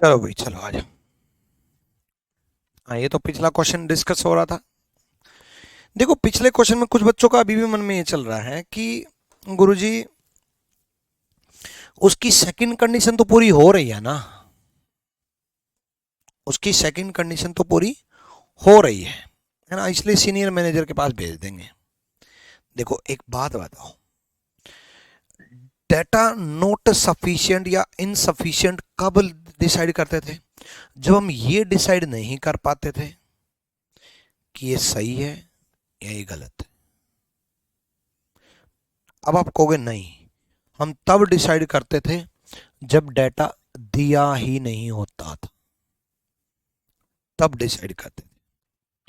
चलो भाई, चलो आ जाओ। हाँ, ये तो पिछला क्वेश्चन डिस्कस हो रहा था। देखो, पिछले क्वेश्चन में कुछ बच्चों का अभी भी मन में ये चल रहा है कि गुरुजी, उसकी सेकंड कंडीशन तो पूरी हो रही है ना, उसकी सेकंड कंडीशन तो पूरी हो रही है ना, इसलिए सीनियर मैनेजर के पास भेज देंगे। देखो, एक बात बताओ, डेटा नॉट सफिशिएंट या इनसफिशिएंट कब डिसाइड करते थे? जब हम ये डिसाइड नहीं कर पाते थे कि ये सही है या ये गलत है। अब आप कहोगे नहीं, हम तब डिसाइड करते थे जब डेटा दिया ही नहीं होता था, तब डिसाइड करते थे।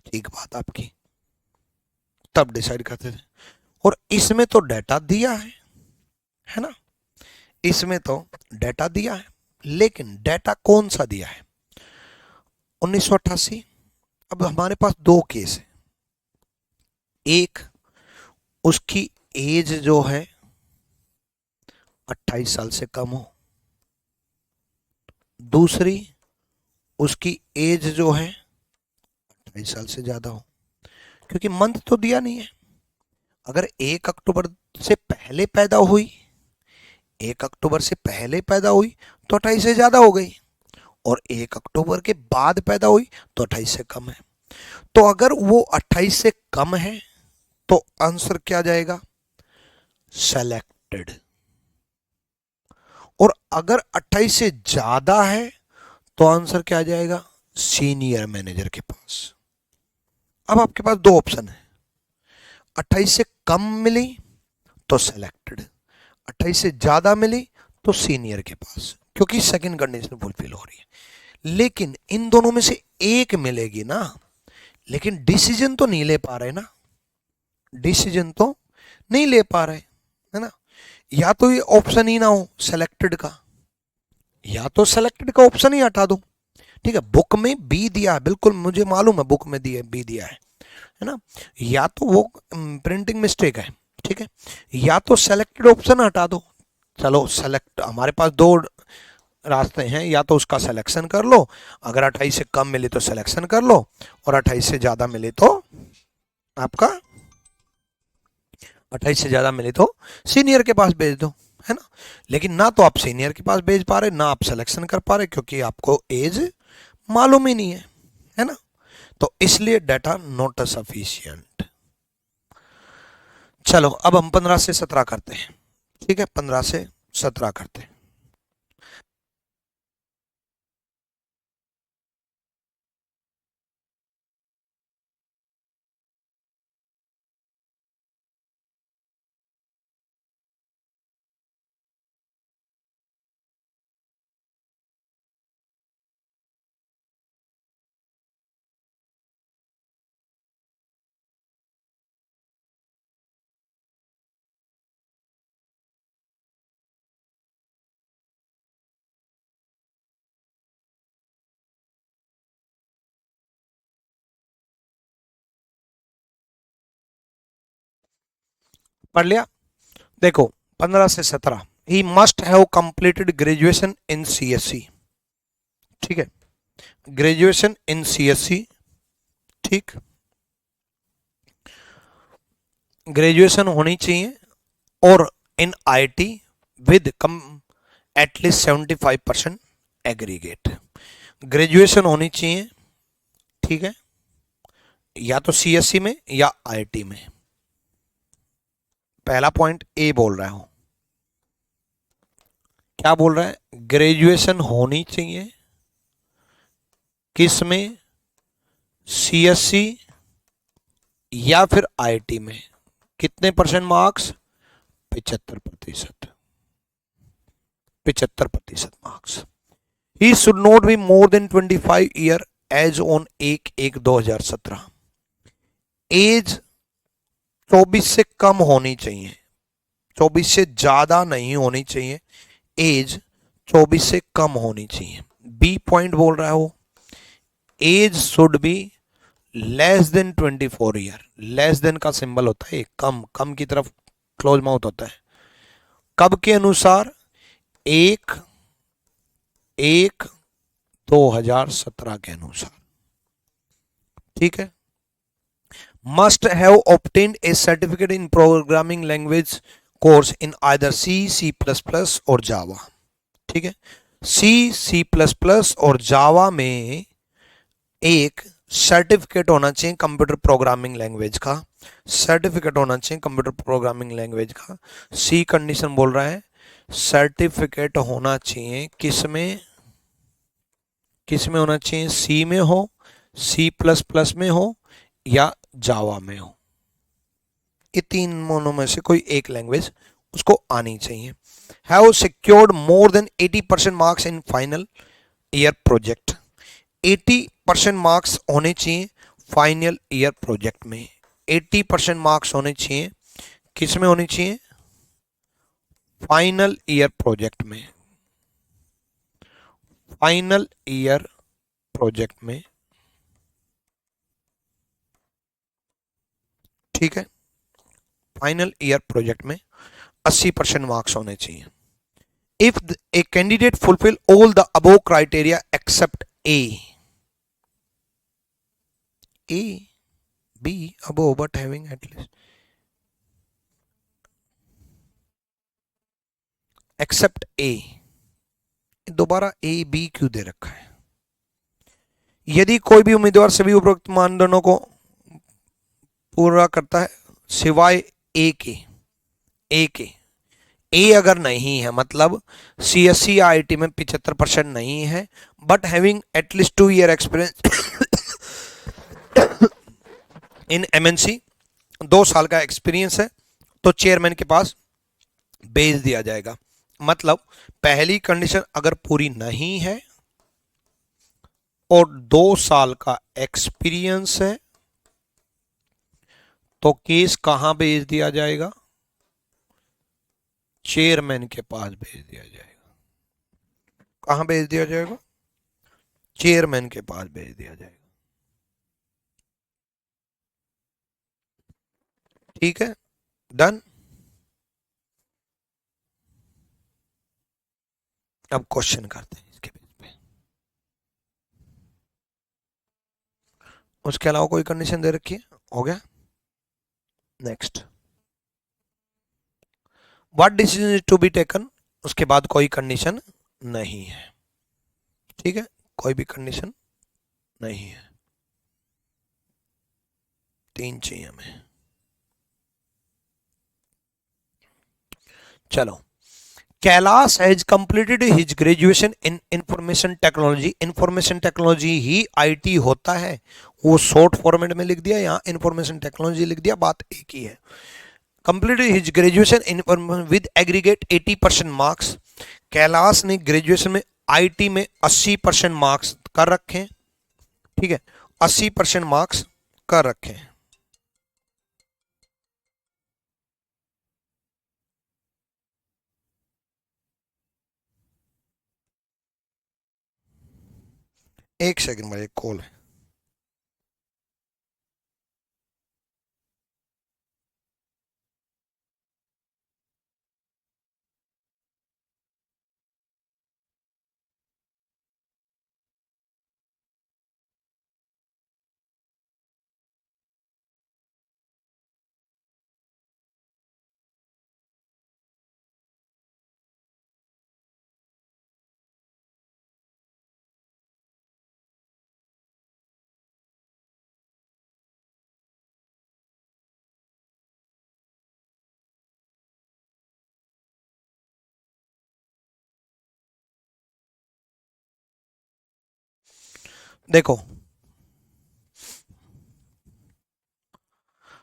ठीक बात आपकी, तब डिसाइड करते थे। और इसमें तो डेटा दिया है ना, इसमें तो डेटा दिया है, लेकिन डेटा कौन सा दिया है? 1988। अब हमारे पास दो केस है, एक उसकी एज जो है 28 साल से कम हो, दूसरी उसकी एज जो है 28 साल से ज्यादा हो। क्योंकि मंथ तो दिया नहीं है। अगर 1 अक्टूबर से पहले पैदा हुई, 1 अक्टूबर से पहले पैदा हुई तो 28 से ज्यादा हो गई, और 1 अक्टूबर के बाद पैदा हुई तो 28 से कम है। तो अगर वो 28 से कम है तो आंसर क्या जाएगा? सेलेक्टेड। और अगर 28 से ज्यादा है तो आंसर क्या जाएगा? सीनियर मैनेजर के पास। अब आपके पास दो ऑप्शन है, 28 से कम मिली तो सेलेक्टेड, 28 से ज्यादा मिली तो सीनियर के पास, क्योंकि सेकंड कंडीशन फुलफिल हो रही है। लेकिन इन दोनों में से एक मिलेगी ना, लेकिन डिसीजन तो नहीं ले पा रहे ना, डिसीजन तो नहीं ले पा रहे, है ना। या तो ये ऑप्शन ही ना हो सेलेक्टेड का, या तो सेलेक्टेड का ऑप्शन ही हटा दो। ठीक है, बुक में बी दिया है, बिल्कुल मुझे मालूम है बुक में दिया बी दिया है ना। या तो वो प्रिंटिंग मिस्टेक है, ठीक है, या तो सेलेक्टेड ऑप्शन हटा दो। चलो सेलेक्ट, हमारे पास दो रास्ते हैं, या तो उसका सिलेक्शन कर लो, अगर 28 से कम मिली तो सिलेक्शन कर लो, और 28 से ज्यादा मिली तो आपका 28 से ज्यादा मिली तो सीनियर के पास भेज दो, है ना। लेकिन ना तो आप सीनियर के पास भेज पा रहे, ना आप सिलेक्शन कर पा रहे, क्योंकि आपको एज मालूम ही नहीं है ना। तो इसलिए डाटा नॉट सफिशियंट। चलो अब हम 15 से 17 करते हैं। ठीक है, 15 से 17 करते हैं। पढ़ लिया? देखो, 15 से 17, he must have completed graduation in CSC. ठीक है, ग्रेजुएशन इन सीएससी, ठीक, ग्रेजुएशन होनी चाहिए, और in IT with come at least 75% aggregate. Graduation होनी चाहिए, ठीक है, या तो सीएससी में या आईटी में। पहला पॉइंट ए बोल रहा हूं, क्या बोल रहा है? ग्रेजुएशन होनी चाहिए किस में? सीएससी या फिर आईटी में। कितने परसेंट मार्क्स? 75%, 75% मार्क्स। ही should not be more than 25 year age on 1/1/2017। Age 24 से कम होनी चाहिए, 24 से ज्यादा नहीं होनी चाहिए, एज 24 से कम होनी चाहिए। बी पॉइंट बोल रहा है वो, age should be less than 24 year. Less than का सिंबल होता है कम, कम की तरफ क्लोज माउथ होता है। कब के अनुसार? एक एक 2017 के अनुसार। ठीक है। Must have obtained A certificate in programming language course in either C++ और जावा। ठीक है, C++ और जावा में एक सर्टिफिकेट होना चाहिए कंप्यूटर प्रोग्रामिंग लैंग्वेज का, सर्टिफिकेट होना चाहिए कंप्यूटर प्रोग्रामिंग लैंग्वेज का। सी कंडीशन बोल रहा है सर्टिफिकेट होना चाहिए किसमें, किसमें होना चाहिए, सी में हो, C++ में हो या जावा में हो, ये तीनों में से कोई एक लैंग्वेज उसको आनी चाहिए। Have secured more than 80% marks in final year project, 80% marks होने चाहिए फाइनल ईयर प्रोजेक्ट में। 80% मार्क्स होने चाहिए, किस में होने चाहिए, फाइनल ईयर प्रोजेक्ट में, फाइनल ईयर प्रोजेक्ट में। ठीक है, फाइनल ईयर प्रोजेक्ट में 80% मार्क्स होने चाहिए। If a candidate fulfil all the above criteria except A, B above but having at least, except A, दोबारा A B क्यों दे रखा है? यदि कोई भी उम्मीदवार सभी उपरोक्त मानदंडों को पूरा करता है सिवाय A के, ए अगर नहीं है मतलब CSC IIT में 75% नहीं है, but having at least 2 year experience in MNC, 2 साल का एक्सपीरियंस है, तो चेयरमैन के पास भेज दिया जाएगा। मतलब पहली कंडीशन अगर पूरी नहीं है और 2 साल का एक्सपीरियंस है तो केस कहां भेज दिया जाएगा, चेयरमैन के पास भेज दिया जाएगा। कहां भेज दिया जाएगा, चेयरमैन के पास भेज दिया जाएगा। ठीक है, डन। अब क्वेश्चन करते हैं इसके बेस पे। उसके अलावा कोई कंडीशन दे रखी है, हो गया। Next, what decision is to be taken, उसके बाद कोई कंडीशन नहीं है। ठीक है, कोई भी कंडीशन नहीं है, 3 चाहिए हमें। चलो, Kailash has completed his graduation in information technology. Information technology he IT होता है, वो शॉर्ट फॉर्मेट में लिख दिया, यहाँ इंफॉर्मेशन टेक्नोलॉजी लिख दिया, बात एक ही है। Completed his graduation in with aggregate 80% marks. Kailash ने ग्रेजुएशन में IT में 80% मार्क्स कर रखे हैं। ठीक है, 80% मार्क्स कर रखे हैं। एक सेकंड भाई, एक कॉल है। देखो,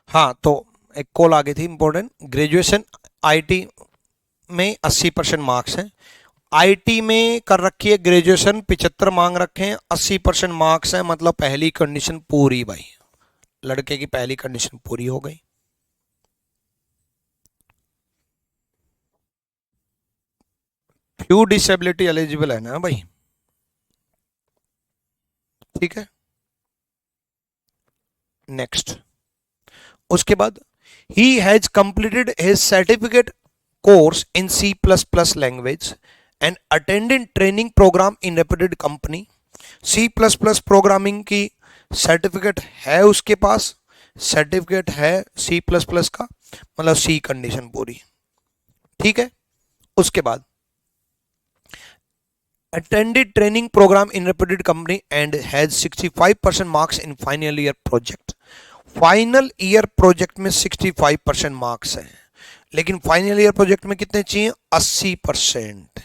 हाँ तो एक कॉल आ गई थी इंपॉर्टेंट। ग्रेजुएशन IT में 80% मार्क्स हैं, IT में कर रखी है ग्रेजुएशन, 75 मांग रखे हैं, 80% मार्क्स हैं, मतलब पहली कंडीशन पूरी भाई, लड़के की पहली कंडीशन पूरी हो गई। फ्यू डिसेबिलिटी एलिजिबल है ना भाई, ठीक है। नेक्स्ट, उसके बाद he has completed his certificate course in C++ language and attended training programme in reputed company C plus plus programming की सर्टिफिकेट है उसके पास, सर्टिफिकेट है सी प्लस प्लस का, मतलब सी कंडीशन पूरी, ठीक है। उसके बाद attended training program in reputed company and has 65% marks in final year project। Final year project में 65% मार्क्स हैं, लेकिन फाइनल ईयर प्रोजेक्ट में कितने चाहिए? 80%।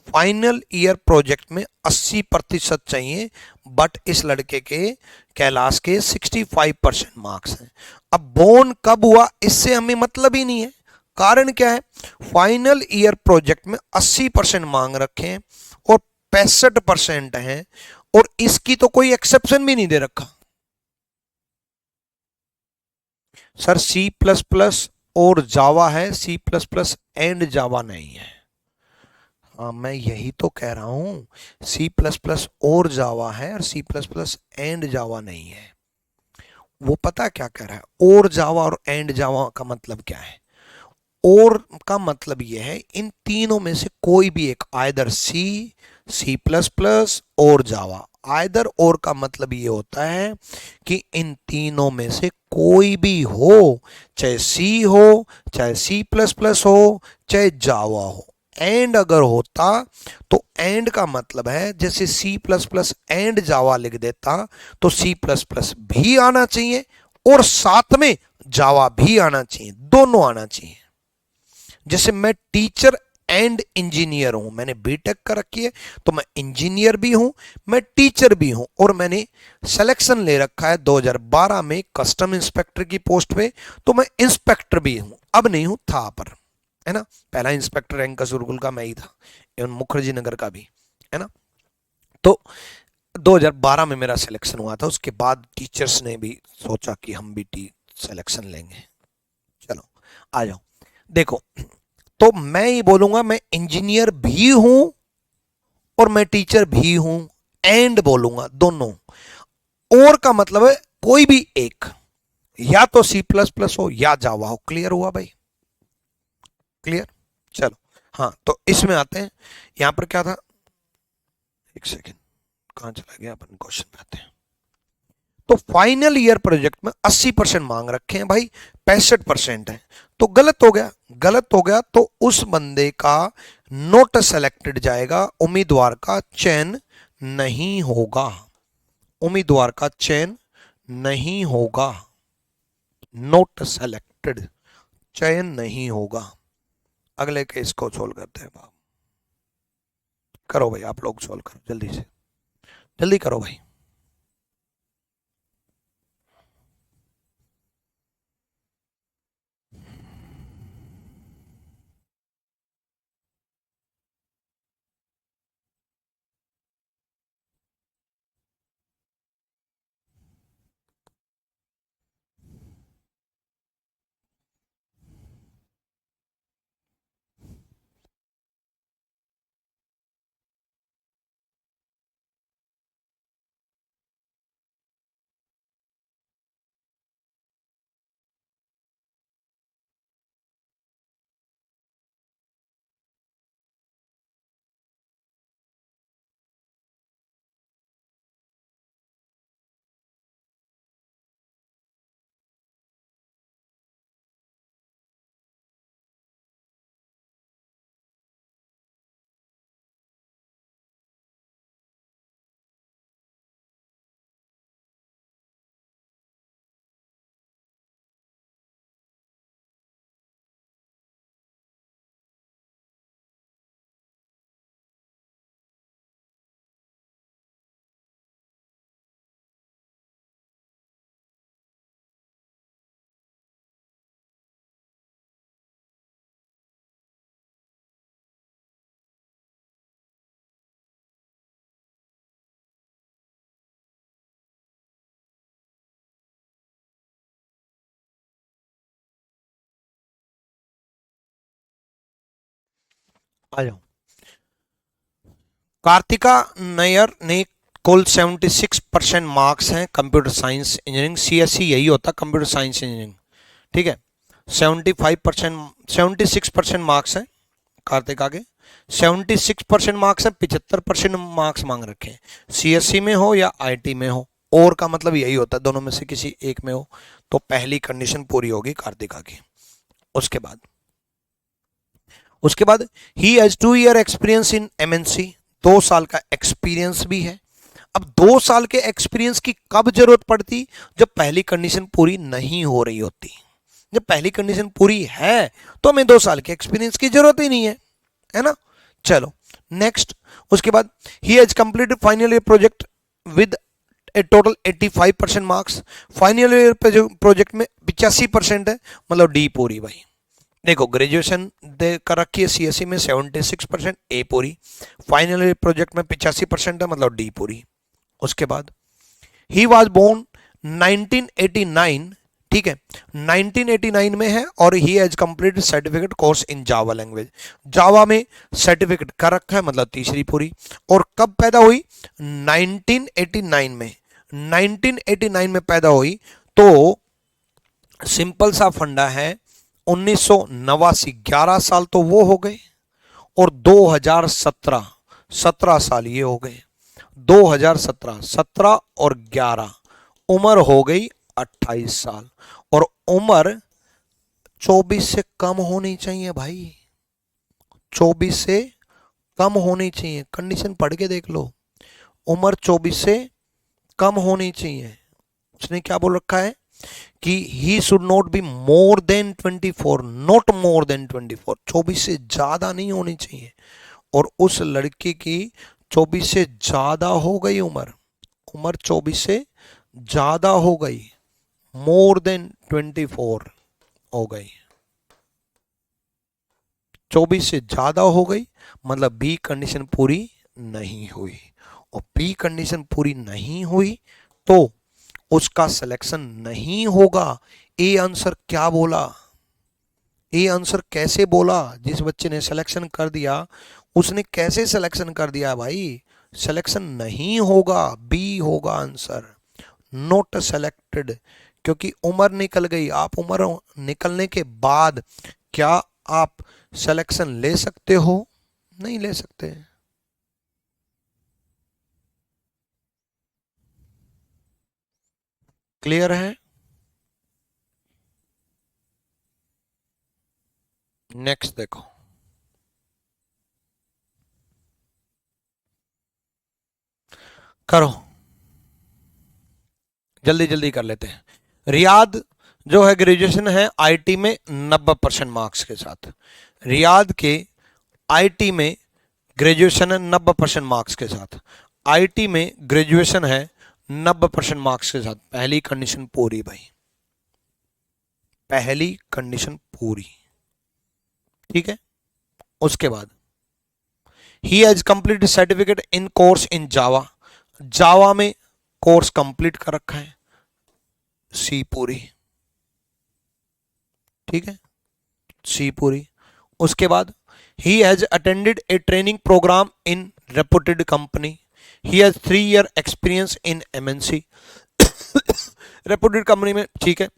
फाइनल ईयर प्रोजेक्ट में 80% चाहिए, बट इस लड़के के कैलाश के 65% मार्क्स हैं। अब बोन कब हुआ इससे हमें मतलब ही नहीं है। कारण क्या है? फाइनल ईयर प्रोजेक्ट में 80% मांग रखे हैं और 65% हैं, और इसकी तो कोई एक्सेप्शन भी नहीं दे रखा। सर सी प्लस प्लस और जावा है, सी प्लस प्लस एंड जावा नहीं है। हाँ मैं यही तो कह रहा हूं, सी प्लस प्लस और जावा है और सी प्लस प्लस एंड जावा नहीं है। वो पता क्या कह रहा है? और जावा और एंड जावा का मतलब क्या है? और का मतलब यह है इन तीनों में से कोई भी एक, आइदर सी, सी प्लस प्लस और जावा। आइदर और का मतलब ये होता है कि इन तीनों में से कोई भी हो, चाहे सी हो, चाहे सी प्लस प्लस हो, चाहे जावा हो। एंड अगर होता तो एंड का मतलब है जैसे सी प्लस प्लस एंड जावा लिख देता तो सी प्लस प्लस भी आना चाहिए और साथ में जावा भी आना चाहिए, दोनों आना चाहिए। जैसे मैं टीचर एंड इंजीनियर हूं, मैंने बीटेक कर रखी है तो मैं इंजीनियर भी हूं, मैं टीचर भी हूं, और मैंने सिलेक्शन ले रखा है 2012 में कस्टम इंस्पेक्टर की पोस्ट पे, तो मैं इंस्पेक्टर भी हूं, अब नहीं हूं, था पर, है ना। पहला इंस्पेक्टर रैंक का गुरुकुल का मैं ही था, एवं मुखर्जी नगर का भी, है ना। तो 2012 में मेरा सिलेक्शन हुआ था, उसके बाद टीचर्स ने भी सोचा कि हम भी सिलेक्शन लेंगे। चलो आ जाओ, देखो तो मैं ही बोलूंगा मैं इंजीनियर भी हूं और मैं टीचर भी हूं, एंड बोलूंगा दोनों। और का मतलब है कोई भी एक, या तो सी प्लस प्लस हो या जावा हो। क्लियर हुआ भाई? क्लियर? चलो हाँ, तो इसमें आते हैं, यहां पर क्या था, एक सेकेंड कहां चला गया, अपन क्वेश्चन में आते हैं। तो फाइनल ईयर प्रोजेक्ट में 80% मांग रखे हैं भाई, 65% है, तो गलत हो गया। गलत हो गया तो उस बंदे का नोट सेलेक्टेड जाएगा, उम्मीदवार का चयन नहीं होगा, उम्मीदवार का चयन नहीं होगा, नोट सेलेक्टेड, चयन नहीं होगा। अगले केस को सोल्व करते हैं। करो भाई, आप लोग सोल्व करो जल्दी से, जल्दी करो भाई। आ जाओ। कार्तिका नैयर ने कुल 76% मार्क्स हैं कंप्यूटर साइंस इंजीनियरिंग, सीएससी यही होता कंप्यूटर साइंस इंजीनियरिंग, ठीक है। 75%, 76% मार्क्स हैं कार्तिका के, 76% मार्क्स है, 75% मार्क्स मांग रखे हैं। सीएससी में हो या आईटी में हो, और का मतलब यही होता है दोनों में से किसी एक में हो तो पहली कंडीशन पूरी होगी कार्तिका की। उसके बाद he has 2 year experience in MNC, 2 साल का एक्सपीरियंस भी है। अब 2 साल के एक्सपीरियंस की कब जरूरत पड़ती? जब पहली कंडीशन पूरी नहीं हो रही होती। जब पहली कंडीशन पूरी है तो हमें 2 साल के एक्सपीरियंस की जरूरत ही नहीं है ना। चलो नेक्स्ट, उसके बाद he has completed final year project with A total 85% marks. Final year project में 85% है, मतलब डी पूरी भाई। देखो ग्रेजुएशन कर रखी है सीएससी में 76%, ए पूरी। फाइनल ईयर प्रोजेक्ट में 85% है, मतलब डी पूरी। उसके बाद ही वॉज बोर्न 1989, ठीक है, 1989 में है, और he has completed certificate course in Java language. Java में सर्टिफिकेट कर रखा है, मतलब तीसरी पूरी। और कब पैदा हुई? 1989 में। 1989 में पैदा हुई तो सिंपल सा फंडा है, 1989 11 साल तो वो हो गए, और 2017 17 साल ये हो गए। 2017 17 और 11 उम्र हो गई 28 साल, और उम्र 24 से कम होनी चाहिए भाई, 24 से कम होनी चाहिए। कंडीशन पढ़ के देख लो, उम्र 24 से कम होनी चाहिए। उसने क्या बोल रखा है कि ही should not be more then 24, not more than 24, 24 से ज्यादा नहीं होनी चाहिए। और उस लड़की की 24 से ज्यादा हो गई उम्र, उम्र 24 से ज्यादा हो गई, मोर देन 24 हो गई, 24 से ज्यादा हो गई, मतलब बी कंडीशन पूरी नहीं हुई। और बी कंडीशन पूरी नहीं हुई तो उसका सिलेक्शन नहीं होगा। ए आंसर क्या बोला? ए आंसर कैसे बोला? जिस बच्चे ने सिलेक्शन कर दिया उसने कैसे सिलेक्शन कर दिया भाई? सिलेक्शन नहीं होगा, बी होगा आंसर, नॉट सेलेक्टेड। क्योंकि उम्र निकल गई। आप उम्र निकलने के बाद क्या आप सिलेक्शन ले सकते हो? नहीं ले सकते। क्लियर है? नेक्स्ट देखो, करो जल्दी जल्दी कर लेते हैं। रियाद जो है ग्रेजुएशन है आईटी में 90% मार्क्स के साथ। रियाद के आईटी में ग्रेजुएशन है 90% मार्क्स के साथ। आईटी में ग्रेजुएशन है 90% मार्क्स के साथ। पहली कंडीशन पूरी भाई, पहली कंडीशन पूरी, ठीक है। उसके बाद he has complete certificate in course in Java, Java में कोर्स कंप्लीट कर रखा है, सी पूरी, ठीक है, सी पूरी। उसके बाद he has attended a training programme in reputed company, he has 3 year experience in MNC, reputed company में, ठीक है।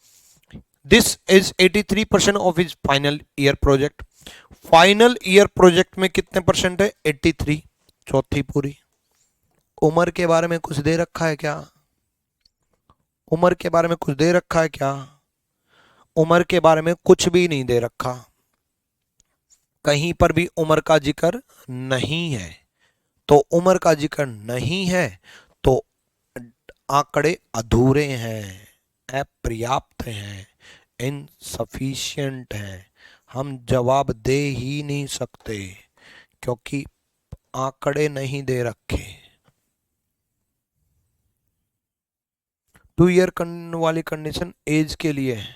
This is 83% of his final year project. Final year project में कितने परसेंट है? 83, चौथी पूरी। उम्र के बारे में कुछ दे रखा है क्या? उम्र के बारे में कुछ दे रखा है क्या? उम्र के बारे में कुछ भी नहीं दे रखा, कहीं पर भी उम्र का जिक्र नहीं है। तो उम्र का जिक्र नहीं है तो आंकड़े अधूरे हैं, अपर्याप्त हैं, इनसफिशिएंट हैं। हम जवाब दे ही नहीं सकते क्योंकि आंकड़े नहीं दे रखे। 2 ईयर वाली कंडीशन एज के लिए है।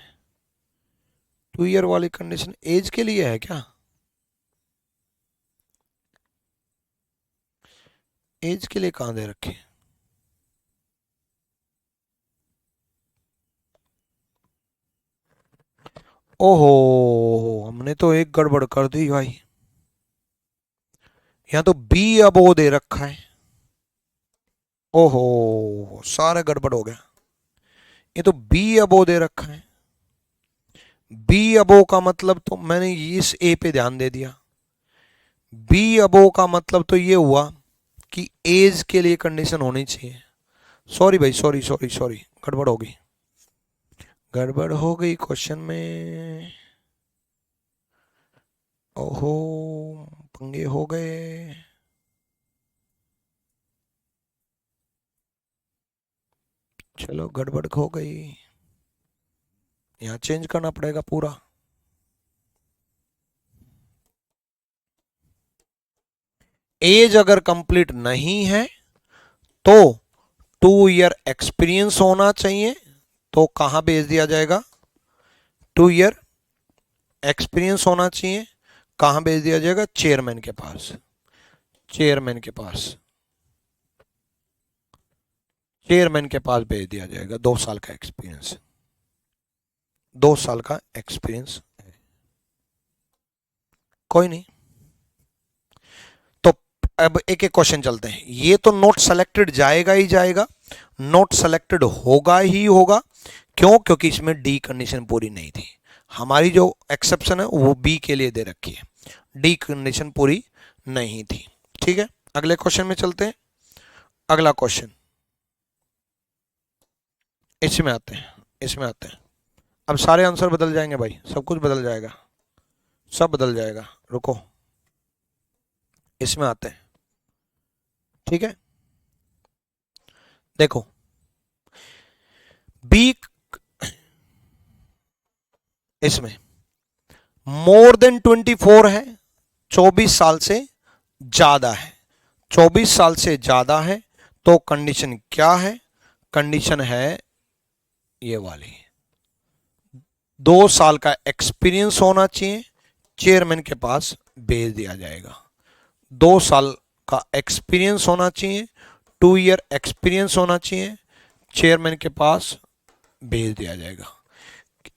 2 ईयर वाली कंडीशन एज के लिए है क्या? एज के लिए कहां दे रखे? ओहो, हमने तो एक गड़बड़ कर दी भाई। यहाँ तो बी अबो दे रखा है। ओहो, सारा गड़बड़ हो गया। ये तो बी अबो दे रखा है। बी अबो का मतलब तो मैंने इस ए पे ध्यान दे दिया। बी अबो का मतलब तो ये हुआ कि एज के लिए कंडीशन होनी चाहिए। सॉरी भाई, सॉरी सॉरी सॉरी, गड़बड़ हो गई, गड़बड़ हो गई क्वेश्चन में। ओहो, पंगे हो गए। चलो गड़बड़ हो गई, यहाँ चेंज करना पड़ेगा पूरा। एज अगर कंप्लीट नहीं है तो 2 ईयर एक्सपीरियंस होना चाहिए। तो कहां भेज दिया जाएगा? 2 ईयर एक्सपीरियंस होना चाहिए। कहां भेज दिया जाएगा? चेयरमैन के पास। चेयरमैन के पास, चेयरमैन के पास भेज दिया जाएगा। 2 साल का एक्सपीरियंस, 2 साल का एक्सपीरियंस है। कोई नहीं, तो अब एक एक क्वेश्चन चलते हैं। ये तो नोट सेलेक्टेड जाएगा ही जाएगा, नोट सेलेक्टेड होगा ही होगा। क्यों? क्योंकि इसमें डी कंडीशन पूरी नहीं थी। हमारी जो एक्सेप्शन है वो बी के लिए दे रखी है, डी कंडीशन पूरी नहीं थी। ठीक है, अगले क्वेश्चन में चलते हैं। अगला क्वेश्चन, इसमें आते हैं, इसमें आते हैं। अब सारे आंसर बदल जाएंगे भाई, सब कुछ बदल जाएगा, सब बदल जाएगा। रुको, इसमें आते हैं। ठीक है, देखो, बी, इसमें मोर देन 24 है, 24 साल से ज्यादा है, 24 साल से ज्यादा है। तो कंडीशन क्या है? कंडीशन है ये वाली, 2 साल का एक्सपीरियंस होना चाहिए, चेयरमैन के पास भेज दिया जाएगा। 2 साल का एक्सपीरियंस होना चाहिए, 2 ईयर एक्सपीरियंस होना चाहिए, चेयरमैन के पास भेज दिया जाएगा।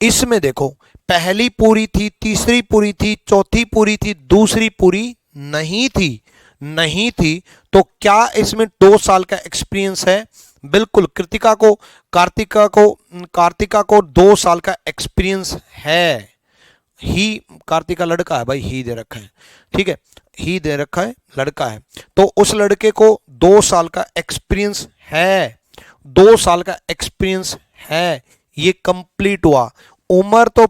इसमें देखो, पहली पूरी थी, तीसरी पूरी थी, चौथी पूरी थी, दूसरी पूरी नहीं थी, नहीं थी। तो क्या इसमें 2 साल का एक्सपीरियंस है? बिल्कुल, कार्तिका को 2 साल का एक्सपीरियंस है। ही, कार्तिका लड़का है भाई, ही दे रखा है, ठीक है, ही दे रखा है, लड़का है। तो उस लड़के को 2 साल का एक्सपीरियंस है, 2 साल का एक्सपीरियंस है, ये कंप्लीट हुआ। उम्र तो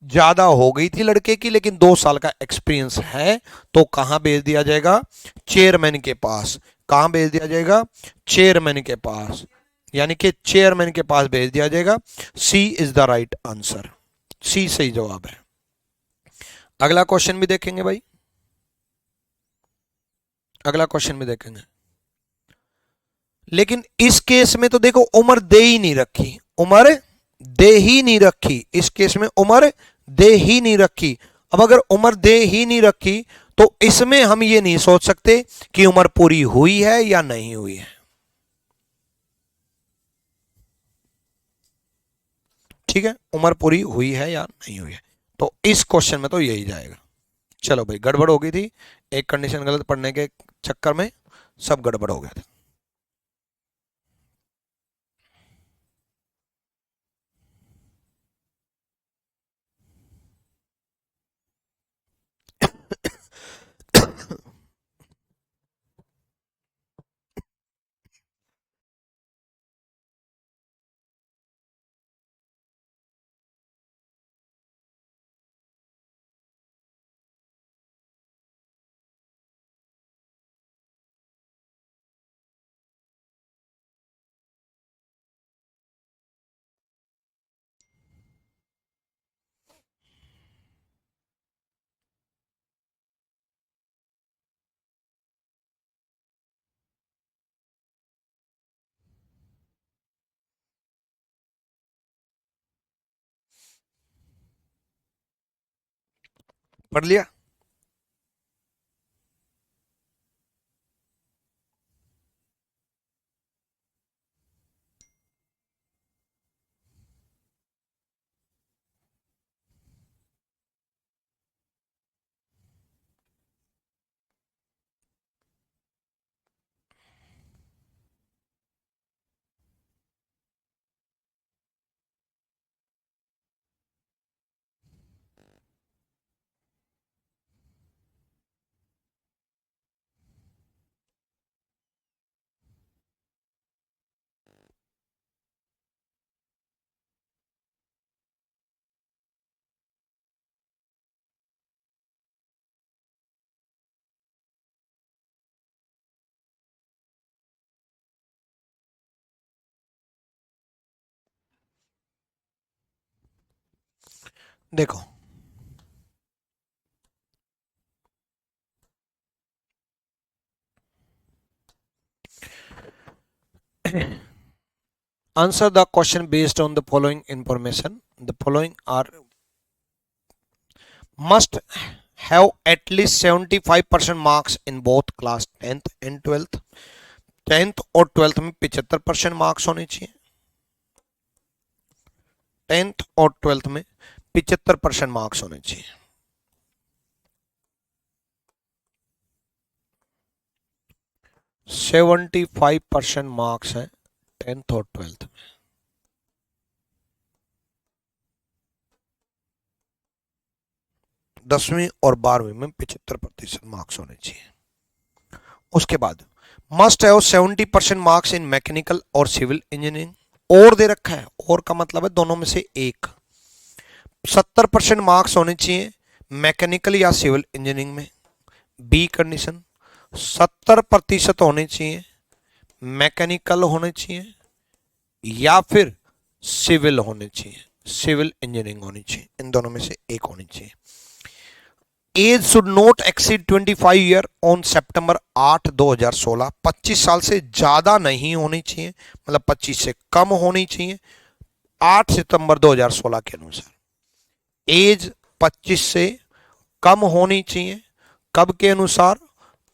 ज्यादा हो गई थी लड़के की, लेकिन 2 साल का एक्सपीरियंस है। तो कहां भेज दिया जाएगा? चेयरमैन के पास। कहां भेज दिया जाएगा? चेयरमैन के पास, यानी कि चेयरमैन के पास भेज दिया जाएगा। C is the right answer, सी सही जवाब है। अगला क्वेश्चन भी देखेंगे भाई, अगला क्वेश्चन भी देखेंगे। लेकिन इस केस में तो देखो, उम्र दे ही नहीं रखी, उम्र दे ही नहीं रखी, इस केस में उम्र दे ही नहीं रखी। अब अगर उम्र दे ही नहीं रखी तो इसमें हम ये नहीं सोच सकते कि उम्र पूरी हुई है या नहीं हुई है। ठीक है, उम्र पूरी हुई है या नहीं हुई है, तो इस क्वेश्चन में तो यही जाएगा। चलो भाई, गड़बड़ हो गई थी, एक कंडीशन गलत पढ़ने के चक्कर में सब गड़बड़ हो गया था। पढ़ लिया? देखो answer the question based on the following information. The following are must have at least 75% marks in both class 10th and 12th. 10th और 12th में 75% मार्क्स होने चाहिए। 10th और 12th में 75% मार्क्स होने चाहिए। 75% मार्क्स है 10th और 12th में। 10वीं और 12वीं में 75% मार्क्स होने चाहिए। उसके बाद must have 70% marks in mechanical और सिविल इंजीनियरिंग। और दे रखा है, और का मतलब है दोनों में से एक। 70% मार्क्स होने चाहिए मैकेनिकल या सिविल इंजीनियरिंग में। बी कंडीशन 70% होने चाहिए मैकेनिकल होने चाहिए या फिर सिविल होने चाहिए, सिविल इंजीनियरिंग होनी चाहिए। इन दोनों में से एक होनी चाहिए। Age should not exceed 25 year on September 8 2016। 25 साल से ज्यादा नहीं होनी चाहिए, मतलब 25 से कम होनी चाहिए 8 सितंबर 2016 के अनुसार। एज 25 से कम होनी चाहिए कब के अनुसार?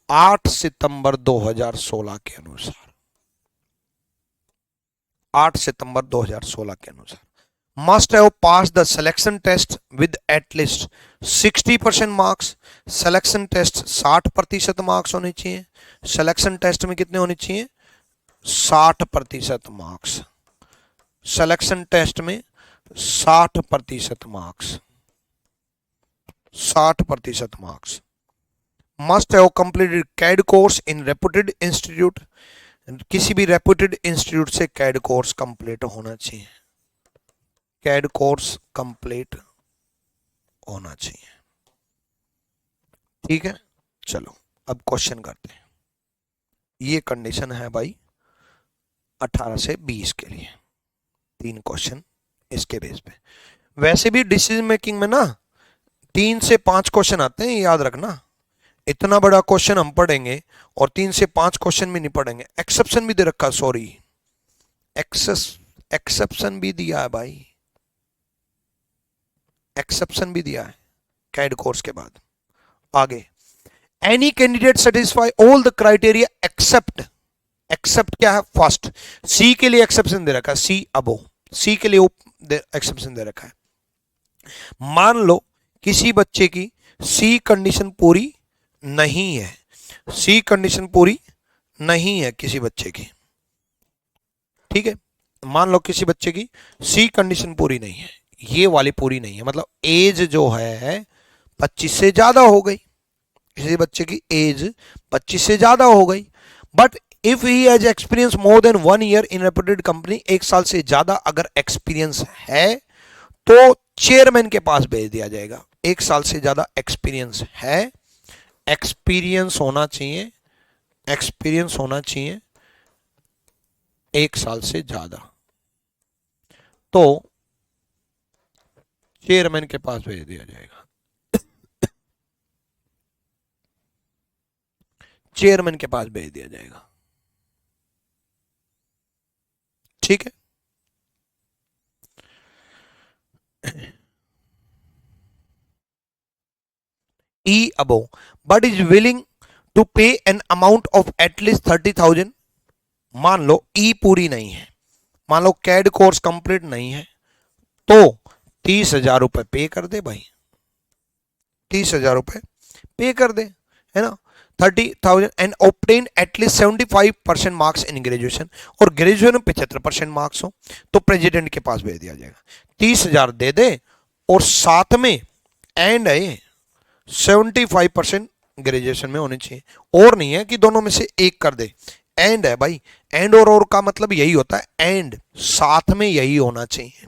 8 सितंबर 2016 के अनुसार। 8 सितंबर 2016 के अनुसार। Must have pass the selection test with at least 60% marks. Selection test 60% marks होने चाहिए। सिलेक्शन टेस्ट में कितने होने चाहिए? 60% मार्क्स। सिलेक्शन टेस्ट में 60% marks. 60% marks. Must have completed CAD course in reputed institute. किसी भी रेपुटेड इंस्टीट्यूट से कैड कोर्स कंप्लीट होना चाहिए। कैड कोर्स कंप्लीट होना चाहिए। ठीक है, चलो अब क्वेश्चन करते हैं। ये कंडीशन है भाई 18 से 20 के लिए। 3 क्वेश्चन इसके बेस पे। वैसे भी डिसीजन मेकिंग में ना 3 से 5 क्वेश्चन आते हैं, याद रखना। इतना बड़ा क्वेश्चन हम पढ़ेंगे और 3 से 5 क्वेश्चन भी नहीं पढ़ेंगे। एक्सेप्शन भी दे रखा, सॉरी एक्सेप्शन भी दिया है भाई, एक्सेप्शन भी दिया है कैड कोर्स के बाद। आगे any candidate satisfy all the criteria except. Except क्या है? फर्स्ट। सी के लिए एक्सेप्शन दे रखा है, सी अबो, सी के लिए एक्सेप्शन दे रखा है। मान लो किसी बच्चे की सी कंडीशन पूरी नहीं है, सी कंडीशन पूरी नहीं है किसी बच्चे की। ठीक है, मान लो किसी बच्चे की सी कंडीशन पूरी नहीं है, ये वाली पूरी नहीं है, मतलब एज जो है 25 से ज्यादा हो गई। किसी बच्चे की एज 25 से ज्यादा हो गई। But if he has experience more than 1 year in reputed company, 1 साल से ज्यादा अगर एक्सपीरियंस है तो चेयरमैन के पास भेज दिया जाएगा। 1 साल से ज्यादा एक्सपीरियंस है, एक्सपीरियंस होना चाहिए, एक्सपीरियंस होना चाहिए 1 साल से ज्यादा, तो चेयरमैन के पास भेज दिया जाएगा। चेयरमैन के पास भेज दिया जाएगा। ठीक है, E above, but is willing to pay an amount of at least 30,000। मान लो E पूरी नहीं है, मान लो कैड कोर्स कंप्लीट नहीं है, तो 30,000 रुपए पे कर दे भाई, 30,000 रुपए पे कर दे, है ना। 30,000 and obtain at least 75% marks in graduation, और ग्रेजुएशन में 75% मार्क्स हो तो प्रेसिडेंट के पास भेज दिया जाएगा। 30,000 दे दे और साथ में एंड है 75% ग्रेजुएशन में होने चाहिए, और नहीं है कि दोनों में से एक कर दे, एंड है भाई। एंड और का मतलब यही होता है, एंड साथ में यही होना चाहिए,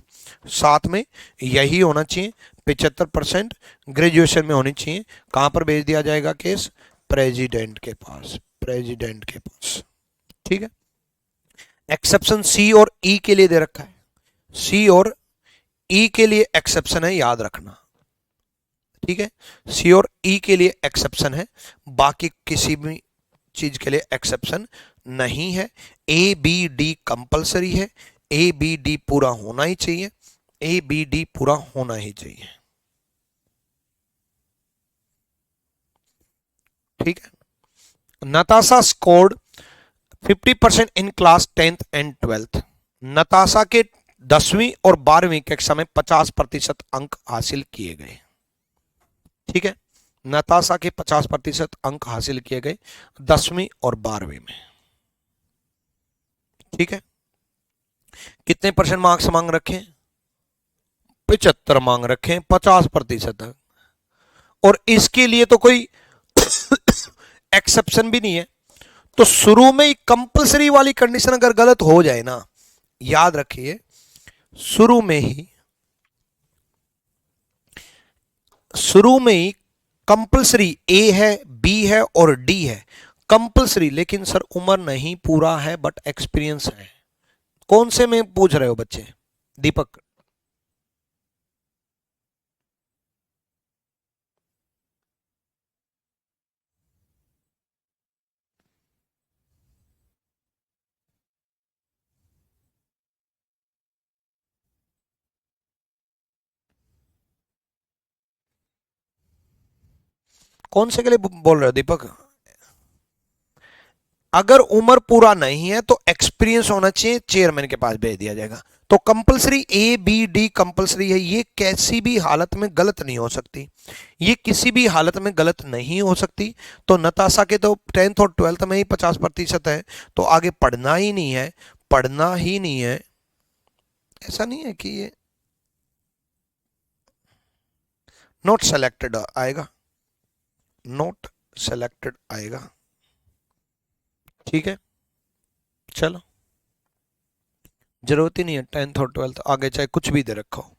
साथ में यही होना चाहिए। 75% ग्रेजुएशन में होनी चाहिए। कहां पर भेज दिया जाएगा केस? प्रेसिडेंट के पास, प्रेसिडेंट के पास। ठीक है, एक्सेप्शन सी और ई के लिए दे रखा है, सी और ई के लिए एक्सेप्शन है, याद रखना, ठीक है। सी और ई के लिए एक्सेप्शन है, बाकी किसी भी चीज के लिए एक्सेप्शन नहीं है। ए बी डी कंपलसरी है, ए बी डी पूरा होना ही चाहिए, ए बी डी पूरा होना ही चाहिए, ठीक है। Natasha scored 50% in class 10th and 12th। Natasha के 10वीं और 12वीं कक्षा में 50% अंक हासिल किए गए, ठीक है। नताशा के 50% अंक हासिल किए गए 10वीं और 12वीं में, ठीक है। कितने परसेंट मार्क्स मांग रखे? 75 मांग रखे, 50%। और इसके लिए तो कोई एक्सेप्शन भी नहीं है, तो शुरू में ही कंपलसरी वाली कंडीशन अगर गलत हो जाए ना, याद रखिए, शुरू में ही कंपलसरी ए है, बी है और डी है कंपलसरी, लेकिन सर उम्र नहीं पूरा है बट एक्सपीरियंस है। कौन से में पूछ रहे हो बच्चे? दीपक, कौन से के लिए बोल रहे हो दीपक? अगर उम्र पूरा नहीं है तो एक्सपीरियंस होना चाहिए, चेयरमैन के पास भेज दिया जाएगा। तो compulsory A B D compulsory है, ये किसी भी हालत में गलत नहीं हो सकती, ये किसी भी हालत में गलत नहीं हो सकती। तो नताशा के तो 10th और 12th में ही 50% है, तो आगे पढ़ना ही नहीं है, पढ़ना ही नहीं है। ऐसा नहीं है कि ये नॉट सेलेक्टेड आएगा, नॉट सेलेक्टेड आएगा, ठीक है। चलो, जरूरत ही नहीं है 10th और 12th, आगे चाहे कुछ भी दे रखा हो,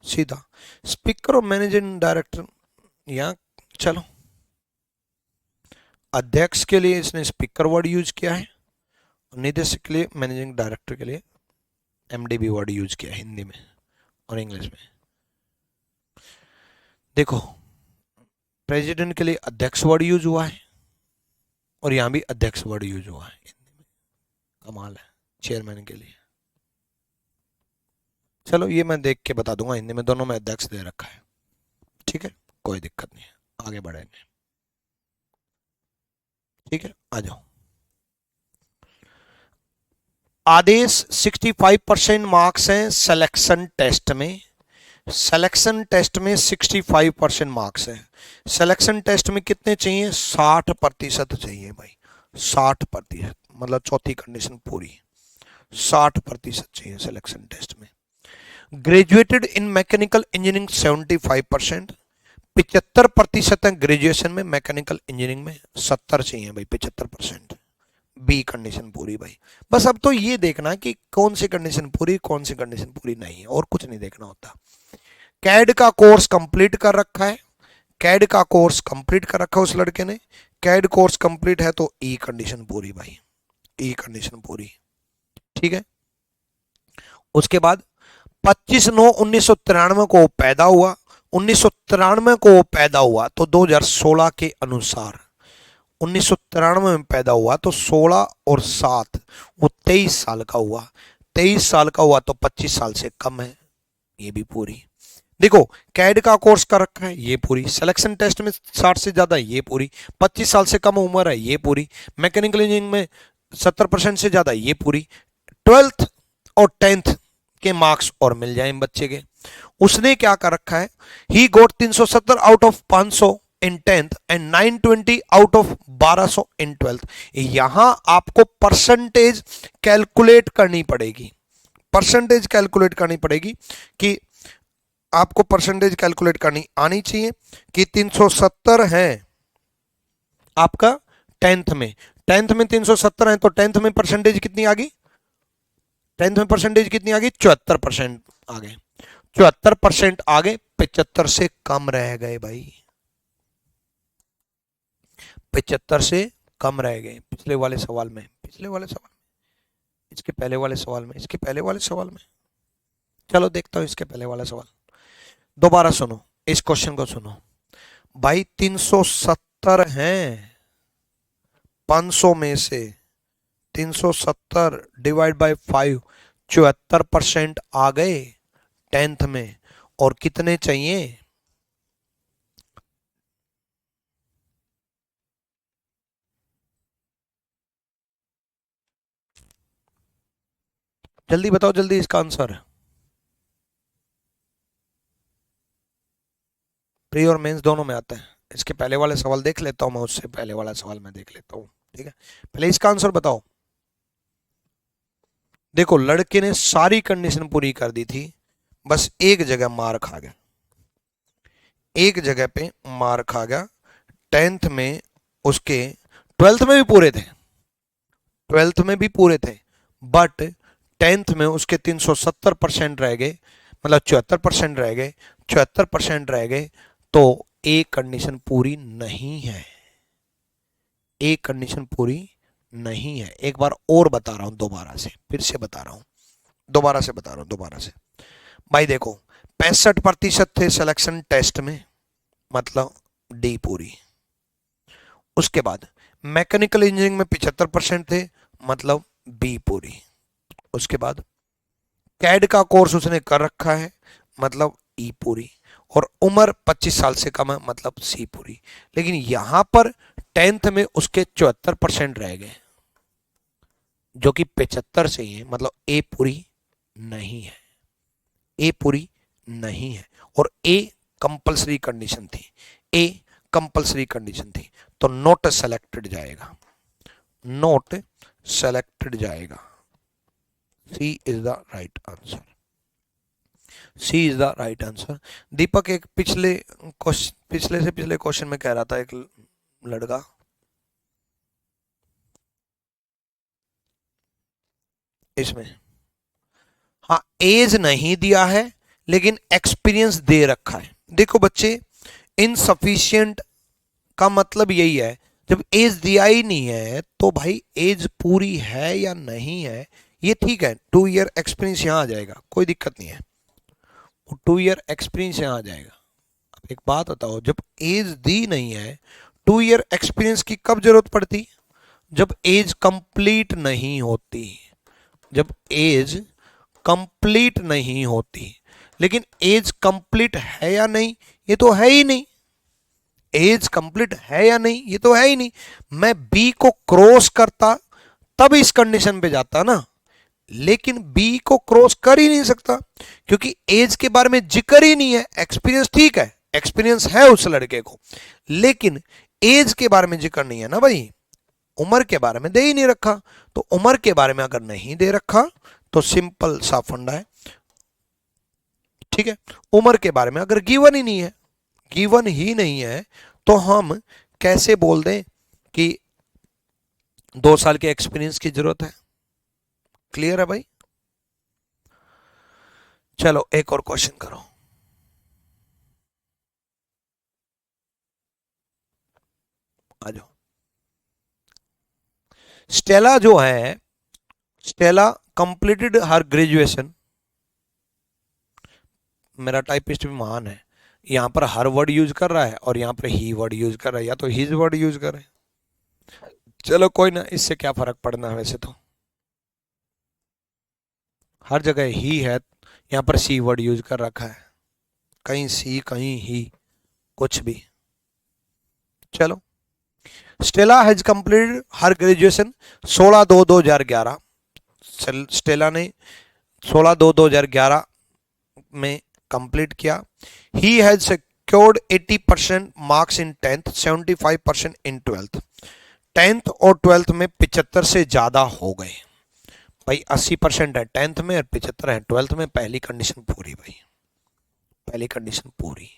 सीधा स्पीकर और मैनेजिंग डायरेक्टर। यहाँ चलो, अध्यक्ष के लिए इसने स्पीकर वर्ड यूज किया है, निदेशक के लिए, मैनेजिंग डायरेक्टर के लिए एमडीबी वर्ड यूज किया है हिंदी में और इंग्लिश में। देखो, प्रेसिडेंट के लिए अध्यक्ष वर्ड यूज हुआ है और यहां भी अध्यक्ष वर्ड यूज हुआ है हिंदी में, कमाल है। चेयरमैन के लिए, चलो ये मैं देख के बता दूंगा, हिंदी में दोनों में अध्यक्ष दे रखा है, ठीक है, कोई दिक्कत नहीं है, आगे बढ़ेंगे, ठीक है। आ जाओ, आदेश 65% मार्क्स हैं सिलेक्शन टेस्ट में, सिलेक्शन टेस्ट में 65% मार्क्स है। सिलेक्शन टेस्ट में कितने चाहिए? 60% चाहिए भाई, 60%, मतलब चौथी कंडीशन पूरी, 60% चाहिए सिलेक्शन टेस्ट में। ग्रेजुएटेड इन मैकेनिकल इंजीनियरिंग 75%, 75% है ग्रेजुएशन में, मैकेनिकल इंजीनियरिंग में 70 चाहिए भाई, 75%, बी कंडीशन पूरी भाई। बस अब तो ये देखना कि कौन सी कंडीशन पूरी, कौन सी कंडीशन पूरी नहीं है, और कुछ नहीं देखना होता। कैड का कोर्स कंप्लीट कर रखा है, कैड का कोर्स कंप्लीट कर रखा है उस लड़के ने, कैड कोर्स कंप्लीट है तो ई कंडीशन पूरी भाई, ई कंडीशन पूरी, ठीक है। उसके बाद 25/9/1993 को पैदा हुआ, 1993 को पैदा हुआ तो 2016 के अनुसार 1993 में पैदा हुआ तो 16 और 7 वो 23 साल का हुआ, 23 साल का हुआ तो 25 साल से कम है, ये भी पूरी। देखो, कैड का कोर्स कर रखा है, ये पूरी, सिलेक्शन टेस्ट में 60 से ज्यादा, ये पूरी, 25 साल से कम उम्र है, ये पूरी, मैकेनिकल इंजीनियरिंग में 70% से ज्यादा, ये पूरी। 12th और 10th के मार्क्स और मिल जाए बच्चे के। उसने क्या कर रखा है, ही गोट 370 out of 500 in 10th and 920 out of 1200 in 12th। यहां आपको परसेंटेज कैलकुलेट करनी पड़ेगी, परसेंटेज कैलकुलेट करनी पड़ेगी कि आपको परसेंटेज कैलकुलेट करनी आनी चाहिए कि 370 है आपका 10th में, 10th में 370 है तो 10th में परसेंटेज कितनी आ गई, 10th में परसेंटेज कितनी आ गई, 74% आ गए, 74% आ गए, 75 से कम रह गए भाई, 75 से कम रह गए पिछले वाले सवाल में, पिछले वाले सवाल में, इसके पहले वाले सवाल में, इसके पहले वाले सवाल में, चलो देखता हूं इसके पहले वाला सवाल, दोबारा सुनो, इस क्वेश्चन को सुनो भाई। 370 हैं 500 में से, 370 डिवाइड बाय 5, 74% आ गए 10th में, और कितने चाहिए? जल्दी बताओ, जल्दी इसका आंसर। प्री और मेंस दोनों में आता है। इसके पहले वाले सवाल देख लेता हूं मैं, उससे पहले वाला सवाल मैं देख लेता हूं, ठीक है। पहले इसका आंसर बताओ। देखो लड़के ने सारी कंडीशन पूरी कर दी थी, बस एक जगह मार खा गया, एक जगह पे मार खा गया। 10th में उसके, 12th में भी पूरे थे, 12th में भी पूरे थे, बट 10th में उसके 370% रह गए, मतलब 74% रह गए, 74% रह गए, तो एक कंडीशन पूरी नहीं है, एक कंडीशन पूरी नहीं है। एक बार और बता रहा हूं, दोबारा से, फिर से बता रहा हूं, दोबारा से बता रहा हूं, दोबारा से। भाई देखो 65% थे सिलेक्शन टेस्ट में, मतलब डी पूरी। उसके बाद मैकेनिकल इंजीनियरिंग में 75% थे, मतलब बी पूरी। उसके बाद कैड का कोर्स उसने कर रखा है, मतलब ई पूरी। और उम्र 25 साल से कम है, मतलब सी पूरी। लेकिन यहां पर 10th में उसके 74% रह गए, जो कि 75 से ही है, मतलब ए पूरी नहीं है, ए पूरी नहीं है। और ए कंपलसरी कंडीशन थी, ए कंपलसरी कंडीशन थी, तो नोट सेलेक्टेड जाएगा, नोट सेलेक्टेड जाएगा। C is the right answer, C is the right answer. Deepak एक पिछले से पिछले क्वेश्चन में कह रहा था एक लड़का, इसमें हाँ एज नहीं दिया है लेकिन एक्सपीरियंस दे रखा है। देखो बच्चे, इनसफिशियंट का मतलब यही है, जब एज दिया ही नहीं है तो भाई एज पूरी है या नहीं है, ये ठीक है। 2 ईयर एक्सपीरियंस यहां आ जाएगा, कोई दिक्कत नहीं है, 2 ईयर एक्सपीरियंस यहां आ जाएगा। अब एक बात बताओ, जब एज दी नहीं है, 2 ईयर एक्सपीरियंस की कब जरूरत पड़ती? जब एज कंप्लीट नहीं होती, जब एज कंप्लीट नहीं होती। लेकिन एज कंप्लीट है या नहीं, ये तो है ही नहीं। एज कंप्लीट है या नहीं, ये तो है ही नहीं। मैं बी को क्रॉस करता तब इस कंडीशन पे जाता ना, लेकिन बी को क्रॉस कर ही नहीं सकता, क्योंकि एज के बारे में जिक्र ही नहीं है। एक्सपीरियंस ठीक है, एक्सपीरियंस है उस लड़के को, लेकिन एज के बारे में जिक्र नहीं है ना भाई, उम्र के बारे में दे ही नहीं रखा। तो उम्र के बारे में अगर नहीं दे रखा तो सिंपल सा फंडा है, ठीक है। उम्र के बारे में अगर गिवन ही नहीं है, गिवन ही नहीं है, तो हम कैसे बोल दें कि 2 साल के एक्सपीरियंस की जरूरत है? क्लियर है भाई? चलो एक और क्वेश्चन करो, आ जाओ। स्टेला जो है, स्टेला कंप्लीटेड हर ग्रेजुएशन, मेरा टाइपिस्ट भी महान है, यहां पर हर वर्ड यूज कर रहा है और यहां पर ही वर्ड यूज कर रहा है, या तो हिज वर्ड यूज कर रहे हैं। चलो कोई ना, इससे क्या फर्क पड़ना है, वैसे तो हर जगह ही है, यहां पर सी वर्ड यूज कर रखा है, कहीं सी कहीं ही, कुछ भी। चलो, Stella has completed her graduation 16/2/2011। Stella ने 16/2/2011 में कंप्लीट किया। He has secured 80% marks in 10th, 75% in 12th। 10th और 12th में 75 से ज्यादा हो गए भाई, 80% है 10th में और 75 है 12th में, पहली कंडीशन पूरी भाई, पहली कंडीशन पूरी।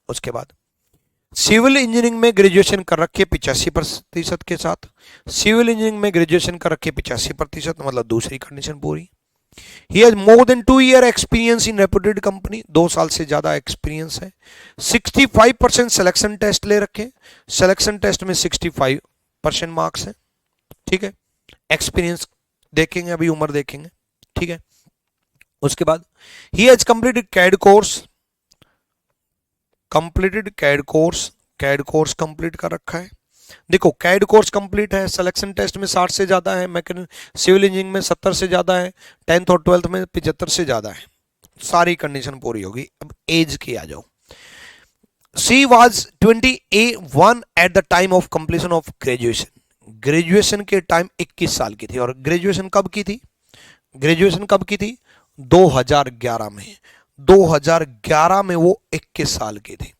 उसके बाद सिविल इंजीनियरिंग में ग्रेजुएशन कर रखी है 85% के साथ, सिविल इंजीनियरिंग में ग्रेजुएशन कर रखी है 85%, मतलब दूसरी कंडीशन पूरी। He has more than 2 year experience in reputed company, 2 साल से ज्यादा एक्सपीरियंस है। 65% सिलेक्शन टेस्ट ले रखे, सिलेक्शन टेस्ट में 65% मार्क्स है, ठीक है। एक्सपीरियंस देखेंगे, अभी उम्र देखेंगे, ठीक है। उसके बाद he has completed CAD course, completed CAD course, CAD course complete कर रखा है। देखो कैड कोर्स कंप्लीट है, सिलेक्शन टेस्ट में 60 से ज्यादा है, मैकेनिकल सिविल इंजीनियरिंग में 70 से ज्यादा है, 10th और 12th में 75 से ज्यादा है, सारी कंडीशन पूरी होगी। अब एज की आ जाओ। She was 21 at the time of completion of graduation. Graduation के टाइम 21 साल की थी। और ग्रेजुएशन कब की थी? ग्रेजुएशन कब की थी? 2011 में। 2011 में वो 21 साल की थी।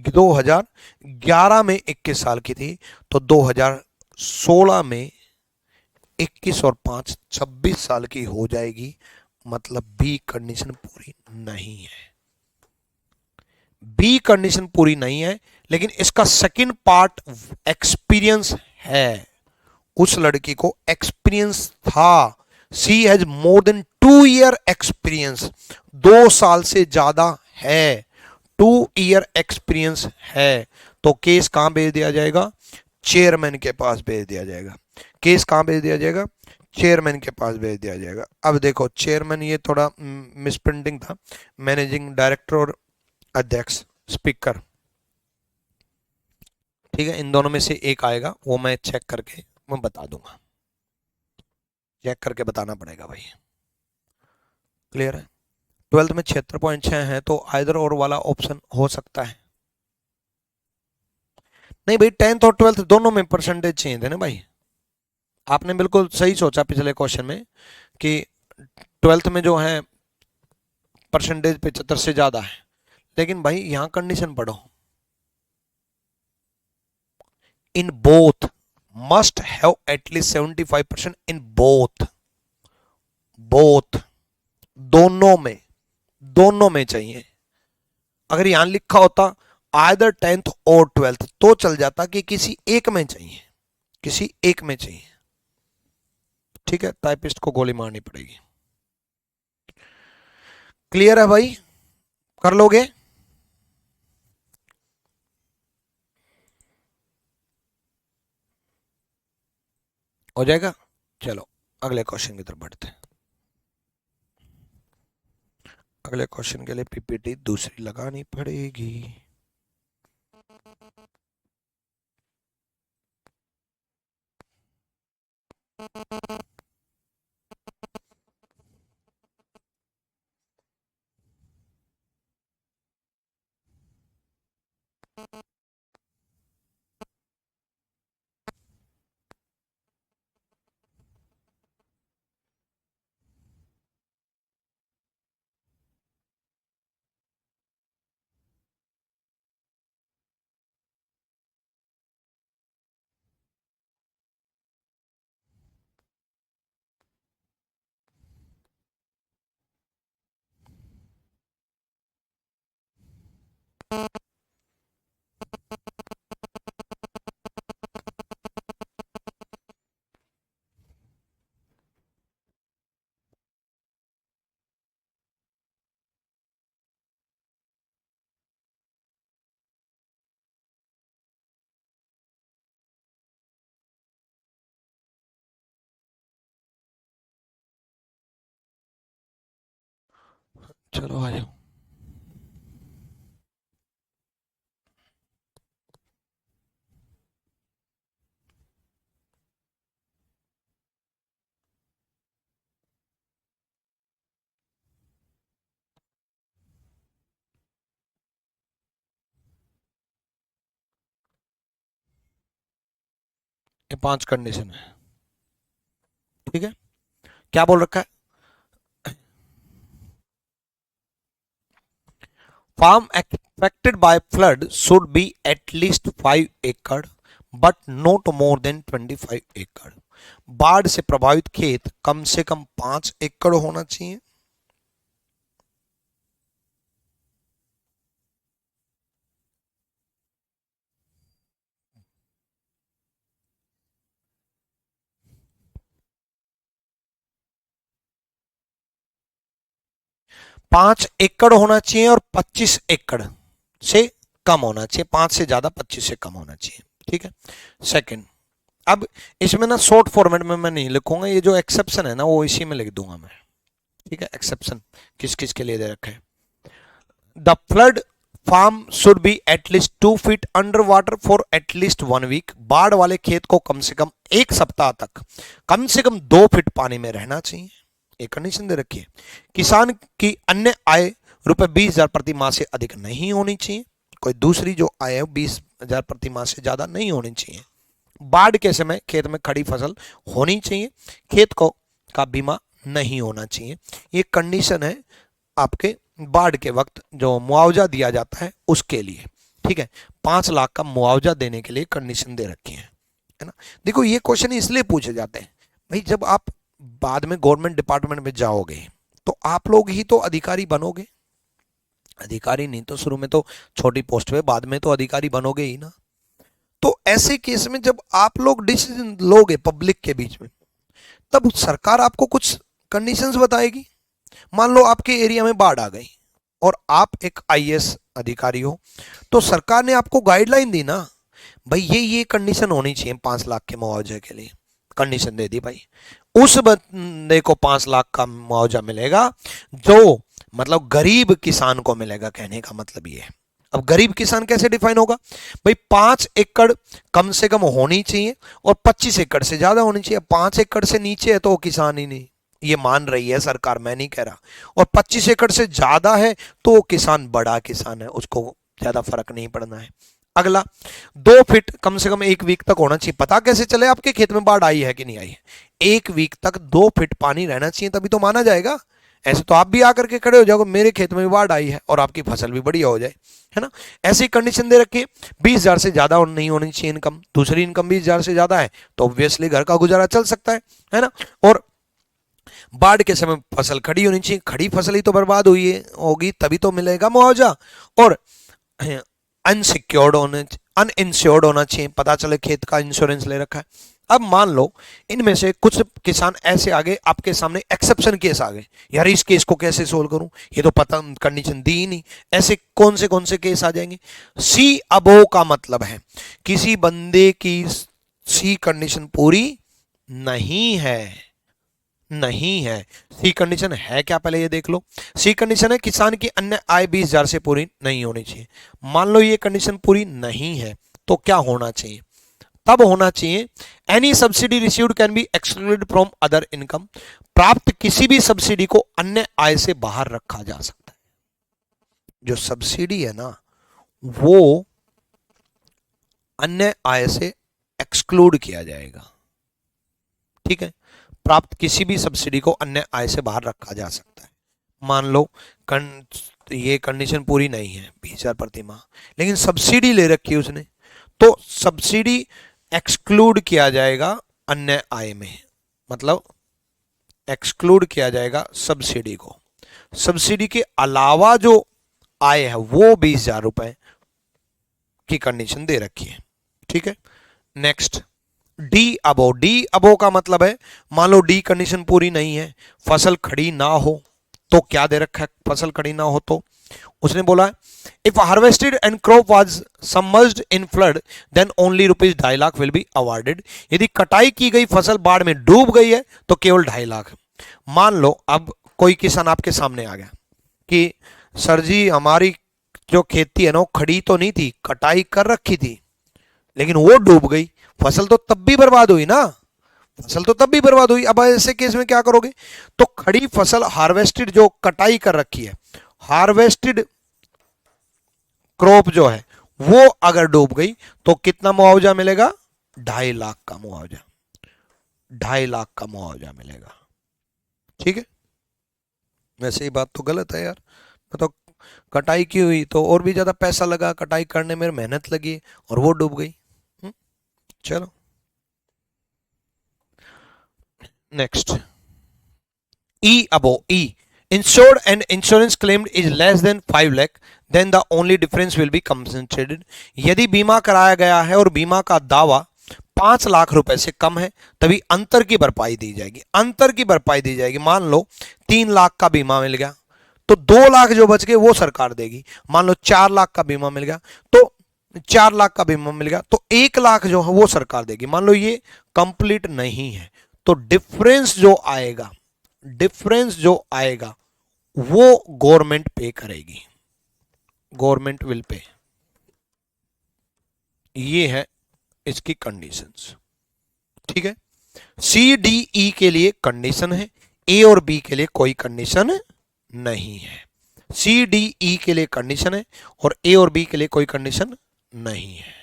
2011 में 21 साल की थी, तो 2016 में 21 और 5 26 साल की हो जाएगी। मतलब बी कंडीशन पूरी नहीं है, बी कंडीशन पूरी नहीं है। लेकिन इसका सेकंड पार्ट एक्सपीरियंस है, उस लड़की को एक्सपीरियंस था। She has more than 2 year experience, 2 साल से ज्यादा है, 2 ईयर एक्सपीरियंस है। तो केस कहां भेज दिया जाएगा? चेयरमैन के पास भेज दिया जाएगा। केस कहां भेज दिया जाएगा? चेयरमैन के पास भेज दिया जाएगा। अब देखो चेयरमैन, ये थोड़ा मिसप्रिंटिंग था, मैनेजिंग डायरेक्टर और अध्यक्ष, स्पीकर, ठीक है, इन दोनों में से एक आएगा, वो मैं चेक करके मैं बता दूंगा, चेक करके बताना पड़ेगा भाई। क्लियर है? 12th में 76.6 है, तो आइदर और वाला ऑप्शन हो सकता है। नहीं भाई, 10th और 12th दोनों में परसेंटेज चाहिए थे ना भाई। आपने बिल्कुल सही सोचा पिछले क्वेश्चन में कि 12th में जो है परसेंटेज 75 से ज्यादा है, लेकिन भाई यहां कंडीशन पढ़ो, in both must have at least 75% in both, both दोनों में, दोनों में चाहिए। अगर यहां लिखा होता आइदर 10th और 12th तो चल जाता कि किसी एक में चाहिए, किसी एक में चाहिए। ठीक है, टाइपिस्ट को गोली मारनी पड़ेगी। क्लियर है भाई? कर लोगे? हो जाएगा। चलो अगले क्वेश्चन की तरफ बढ़ते हैं। अगले क्वेश्चन के लिए पीपीटी दूसरी लगानी पड़ेगी। चलो आ जाओ। ये 5 कंडीशन है। ठीक है, क्या बोल रखा है? Farm affected by flood should be at least 5 एकड़ but not more than 25 एकड़। बाढ़ से प्रभावित खेत कम से कम 5 एकड़ होना चाहिए। पांच एकड़ होना चाहिए और 25 एकड़ से कम होना चाहिए, 5 से ज्यादा 25 से कम होना चाहिए। ठीक है, सेकंड, अब इसमें ना शॉर्ट फॉर्मेट में मैं नहीं लिखूंगा, ये जो एक्सेप्शन है ना वो इसी में लिख दूंगा मैं। ठीक है, एक्सेप्शन किस किस के लिए दे रखा है। The flood farm should be at least 2 feet under water for at least 1 week. बाढ़ वाले खेत को कम से कम 1 सप्ताह तक कम से कम 2 फीट पानी में रहना चाहिए, एक कंडीशन दे रखी है। किसान की अन्य आय ₹20,000 प्रति माह से अधिक नहीं होनी चाहिए, कोई दूसरी जो आय है 20,000 प्रति माह से ज्यादा नहीं होनी चाहिए। बाढ़ के समय खेत में खड़ी फसल होनी चाहिए, खेत को का बीमा नहीं होना चाहिए। ये कंडीशन है आपके बाढ़ के वक्त जो मुआवजा दिया जाता है उसके लिए, ठीक है। 5 लाख का मुआवजा देने के लिए कंडीशन दे रखी है ना। देखो ये क्वेश्चन इसलिए पूछे जाते हैं भाई, जब आप बाद में गवर्नमेंट डिपार्टमेंट में जाओगे तो आप लोग ही तो अधिकारी बनोगे, अधिकारी नहीं तो शुरू में तो छोटी पोस्ट पे, बाद में तो अधिकारी बनोगे ही ना। तो ऐसे केस में जब आप लोग डिसीजन लोगे पब्लिक के बीच में, तब सरकार आपको कुछ कंडीशंस बताएगी। मान लो आपके एरिया में बाढ़ आ गई और आप एक आईएएस अधिकारी हो, तो सरकार ने आपको गाइडलाइन दी ना भाई, ये कंडीशन होनी चाहिए 5 लाख के मुआवजे के लिए, कंडीशन दे दी भाई। उस बंदे को 5 लाख का मुआवजा मिलेगा जो मतलब गरीब किसान को मिलेगा, कहने का मतलब ये है। अब गरीब किसान कैसे डिफाइन होगा भाई, 5 एकड़ कम से कम होनी चाहिए और 25 एकड़ से ज्यादा होनी चाहिए। 5 एकड़ से नीचे है तो वो किसान ही नहीं, ये मान रही है सरकार, मैं नहीं कह रहा। और 25 एकड़ से ज्यादा है तो वो किसान बड़ा किसान है, उसको ज्यादा फर्क नहीं पड़ना है। अगला 2 फीट कम से कम 1 वीक तक होना चाहिए। पता कैसे चले आपके खेत में बाढ़ आई है कि नहीं आई है? 1 वीक तक 2 फीट पानी रहना चाहिए, तभी तो माना जाएगा। ऐसे तो आप भी आकर के खड़े हो जाओगे मेरे खेत में भी बाढ़ आई है और आपकी फसल भी बढ़िया हो जाए, है ना। ऐसी कंडीशन दे रखी है। 20,000 से ज्यादा नहीं होनी चाहिए इनकम, दूसरी इनकम 20,000 से ज्यादा है तो ऑब्वियसली घर का गुजारा चल सकता है ना। और बाढ़ के समय फसल खड़ी होनी चाहिए, खड़ी फसल ही तो बर्बाद हुई है होगी तभी तो मिलेगा मुआवजा। और अनइंश्योर्ड होना चाहिए, पता चले खेत का इंश्योरेंस ले रखा है। अब मान लो इनमें से कुछ किसान ऐसे आ गए आपके सामने, एक्सेप्शन केस आ गए, यार इस केस को कैसे सोल्व करूं, ये तो पता कंडीशन दी ही नहीं। ऐसे कौन से केस आ जाएंगे? सी अबो का मतलब है किसी बंदे की सी कंडीशन पूरी नहीं है, नहीं है। सी कंडीशन है क्या, पहले ये देख लो। सी कंडीशन है किसान की अन्य आय 20,000 से पूरी नहीं होनी चाहिए। मान लो ये कंडीशन पूरी नहीं है तो क्या होना चाहिए? तब होना चाहिए any subsidy received can be excluded from other income. प्राप्त किसी भी सब्सिडी को अन्य आय से बाहर रखा जा सकता है। जो सब्सिडी है ना वो अन्य आय से एक्सक्लूड किया जाएगा, ठीक है। प्राप्त किसी भी सब्सिडी को अन्य आय से बाहर रखा जा सकता है। मान लो ये कंडीशन पूरी नहीं है 20,000 प्रति माह, लेकिन सब्सिडी ले रखी है उसने, तो सब्सिडी एक्सक्लूड किया जाएगा अन्य आय में, मतलब एक्सक्लूड किया जाएगा सब्सिडी को। सब्सिडी के अलावा जो आय है वो 20,000 रुपए की कंडीशन दे रखी है, ठीक है। नेक्स्ट डी अबो का मतलब है मान लो डी कंडीशन पूरी नहीं है, फसल खड़ी ना हो, तो क्या दे रखा है? फसल खड़ी ना हो तो उसने बोला if harvested and crop was submerged in flood then only ₹2.5 lakh will be awarded. यदि कटाई की गई फसल बाढ़ में डूब गई है तो केवल 2.5 लाख। मान लो अब कोई किसान आपके सामने आ गया कि सर जी हमारी जो खेती है ना वो खड़ी तो नहीं थी, कटाई कर रखी थी, लेकिन वो डूब गई, फसल तो तब भी बर्बाद हुई ना, फसल तो तब भी बर्बाद हुई। अब ऐसे केस में क्या करोगे? तो खड़ी फसल हार्वेस्टेड जो कटाई कर रखी है, हार्वेस्टेड क्रॉप जो है वो अगर डूब गई तो कितना मुआवजा मिलेगा? 2.5 लाख का मुआवजा, 2.5 लाख का मुआवजा मिलेगा, ठीक है। वैसे ही बात तो गलत है यार, तो कटाई की हुई तो और भी ज्यादा पैसा लगा, कटाई करने में मेहनत लगी और वो डूब गई। चलो next E above E. Insured and insurance claimed is less than 5 lakh, then the only difference will be compensated. यदि बीमा कराया गया है और बीमा का दावा 5 लाख रुपए से कम है तभी अंतर की भरपाई दी जाएगी, अंतर की भरपाई दी जाएगी। मान लो 3 लाख का बीमा मिल गया तो 2 लाख जो बच गए वो सरकार देगी। मान लो 4 लाख का बीमा मिल गया तो 4 लाख का बीमा मिल गया तो 1 लाख जो है वो सरकार देगी। मान लो ये कंप्लीट नहीं है तो डिफरेंस जो आएगा, डिफरेंस जो आएगा वो गवर्नमेंट पे करेगी, गवर्नमेंट विल पे। ये है इसकी कंडीशंस, ठीक है। सी डी ई के लिए कंडीशन है, ए और बी के लिए कोई कंडीशन नहीं है। सी डी ई के लिए कंडीशन है और ए और बी के लिए कोई कंडीशन नहीं है।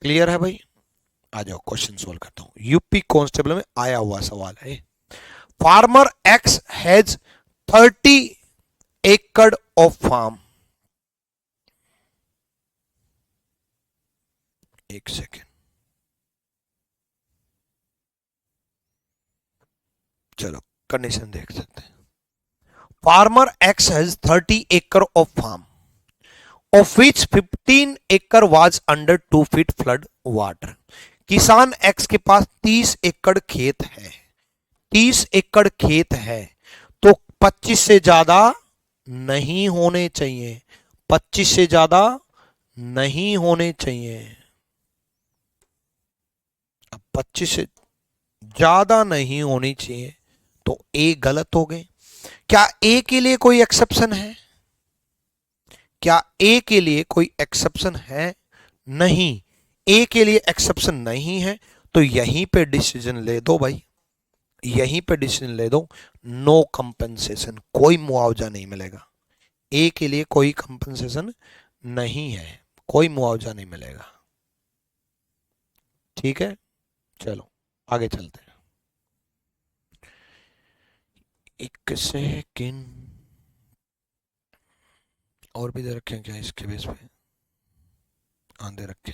क्लियर है भाई? आ जाओ क्वेश्चन सोल्व करता हूं। यूपी कांस्टेबल में आया हुआ सवाल है। फार्मर एक्स हैज 30 एकड़ ऑफ फार्म। एक सेकेंड, चलो कंडीशन देख सकते हैं। फार्मर एक्स हैज 30 एकड़ ऑफ फार्म, of which 15 एकड़ was under 2 feet flood water। किसान एक्स के पास 30 एकड़ खेत है, 30 एकड़ खेत है, तो 25 से ज्यादा नहीं होने चाहिए, 25 से ज्यादा नहीं होने चाहिए। अब 25 से ज्यादा नहीं होनी चाहिए तो ए गलत हो गए। क्या ए के लिए कोई एक्सेप्शन है? क्या ए के लिए कोई एक्सेप्शन है? नहीं, ए के लिए एक्सेप्शन नहीं है, तो यहीं पे डिसीजन ले दो भाई, यहीं पे डिसीजन ले दो। नो कंपनसेशन, कोई मुआवजा नहीं मिलेगा। ए के लिए कोई कंपनसेशन नहीं है, कोई मुआवजा नहीं मिलेगा। ठीक है, चलो आगे चलते हैं। एक सेकेंड, और भी दे रखे हैं क्या इसके बेस पे? हाँ दे रखे।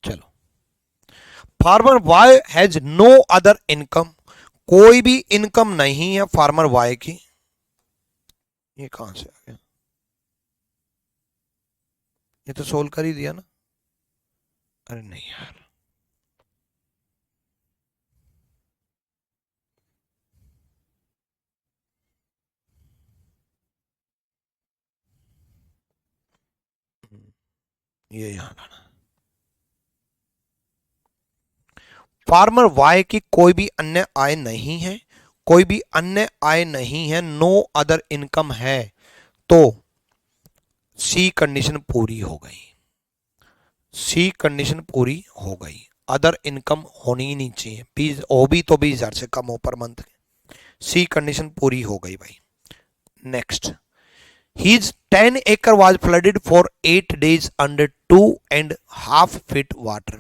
चलो, farmer Y has no other income, कोई भी इनकम नहीं है फार्मर वाई की। ये कहां से आ गया? ये तो सोल्व कर ही दिया ना। अरे नहीं यार, ये यहां लाना। फार्मर वाई की कोई भी अन्य आय नहीं है, कोई भी अन्य आय नहीं है, नो अदर इनकम है, तो सी कंडीशन पूरी हो गई, सी कंडीशन पूरी हो गई। अदर इनकम होनी ही नहीं चाहिए, 20 हो भी तो 20,000 से कम हो पर मंथ। सी कंडीशन पूरी हो गई भाई। Next, His 10 acre was flooded for 8 days under 2.5 feet water।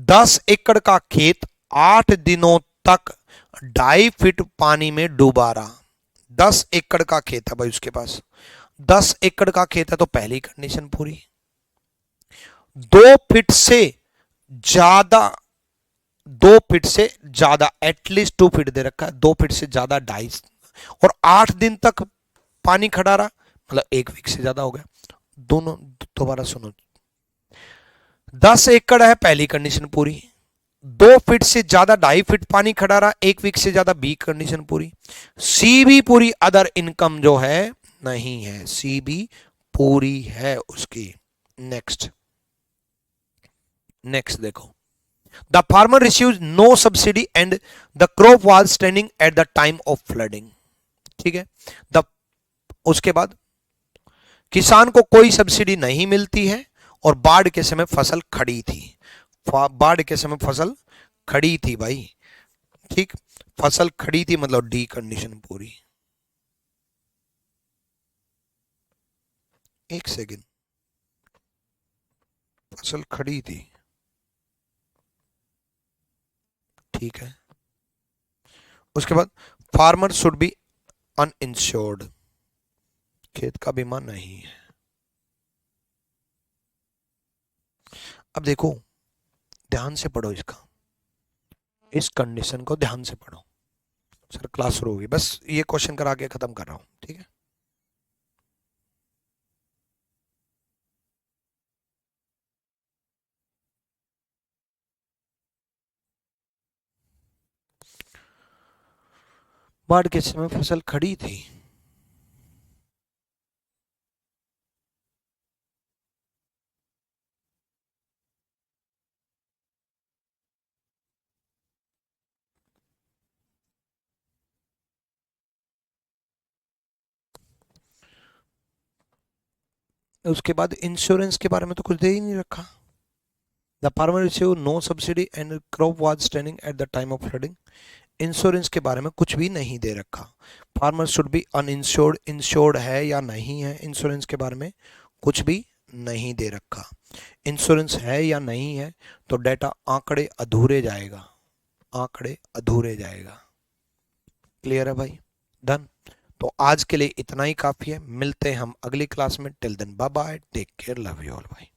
10 एकड़ का खेत 8 दिनों तक 2.5 फीट पानी में डूबा रहा। 10 एकड़ का खेत है भाई उसके पास, 10 एकड़ का खेत है, तो पहली कंडीशन पूरी। 2 फीट से ज्यादा, 2 फीट से ज्यादा, एटलीस्ट 2 फीट दे रखा है, 2 फीट से ज्यादा 2.5, और 8 दिन तक पानी खड़ा रहा, मतलब 1 वीक से ज्यादा हो गया। दोनों दोबारा सुनो, 10 एकड़ है, पहली कंडीशन पूरी। 2 फीट से ज्यादा 2.5 फीट पानी खड़ा रहा, 1 वीक से ज्यादा, बी कंडीशन पूरी। सी भी पूरी, अदर इनकम जो है नहीं है, सी भी पूरी है उसकी। नेक्स्ट, नेक्स्ट देखो, the farmer received no subsidy and the crop was standing at the time of flooding. ठीक है, द उसके बाद किसान को कोई सब्सिडी नहीं मिलती है और बाढ़ के समय फसल खड़ी थी, बाढ़ के समय फसल खड़ी थी भाई। ठीक, फसल खड़ी थी मतलब डी कंडीशन पूरी। एक सेकेंड, फसल खड़ी थी, ठीक है। उसके बाद फार्मर शुड बी अनइंश्योर्ड, खेत का बीमा नहीं है। अब देखो, ध्यान से पढ़ो इसका, इस कंडीशन को ध्यान से पढ़ो। सर क्लास शुरू होगी, बस ये क्वेश्चन करा के खत्म कर रहा हूं, ठीक है। बाढ़ के समय फसल खड़ी थी, उसके बाद इंश्योरेंस के बारे में तो कुछ दे ही नहीं रखा। The farmer receive no subsidy and crop was standing at the time of flooding. Insurance के बारे में कुछ भी नहीं दे रखा। Farmer should be uninsured, insured है या नहीं है, इंश्योरेंस के बारे में कुछ भी नहीं दे रखा। इंश्योरेंस है या नहीं है तो डेटा आंकड़े अधूरे जाएगा, आंकड़े अधूरे जाएगा। क्लियर है भाई? डन। तो आज के लिए इतना ही काफी है, मिलते हैं हम अगली क्लास में। Till then bye bye, take care, love you all भाई।